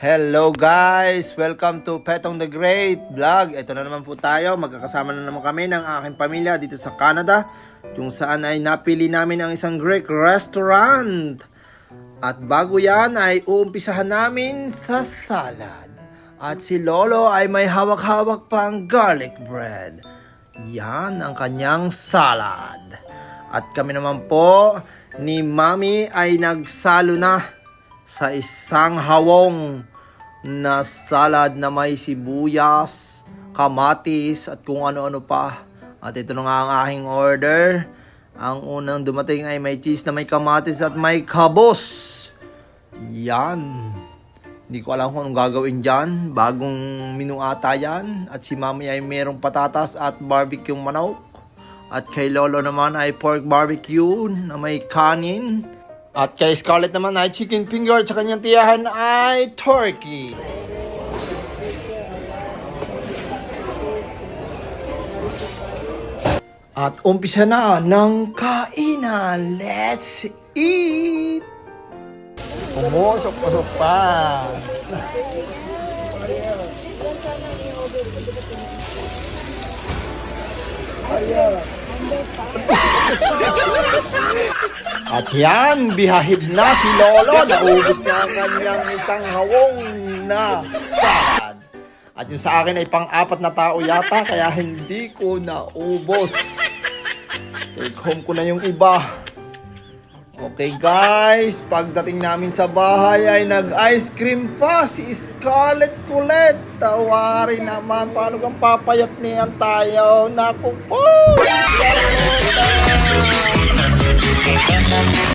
Hello guys! Welcome to Petong the Great Vlog. Ito na naman po tayo. Magkakasama na naman kami ng aking pamilya dito sa Canada, kung saan ay napili namin ang isang Greek restaurant. At bago yan ay uumpisahan namin sa salad. At si Lolo ay may hawak-hawak pang garlic bread. Yan ang kanyang salad. At kami naman po ni Mami ay nagsalo na sa isang hawong na salad na may sibuyas, kamatis at kung ano-ano pa. At ito na nga ang aking order. Ang unang dumating ay may cheese na may kamatis at may kabos. Yan. Hindi ko alam kung anong gagawin dyan. Bagong menu ata yan. At si Mami ay merong patatas at barbecue manok. At kay Lolo naman ay pork barbecue na may kanin. At kay Scarlett naman ay chicken finger at sa kanyang tiyahan ay turkey. At umpisa na ng kainan. Let's eat! Pumusok-pusok pa. At yan, bihahib na si Lolo. Naubos na ang kanyang isang hawong na salad. At yung sa akin ay pang-apat na tao yata, kaya hindi ko naubos. Take home ko na yung iba. Okay guys, pagdating namin sa bahay ay nag-ice cream pa si Scarlett Colette. Tawarin naman, paano kang papayat niyan tayo? Naku po!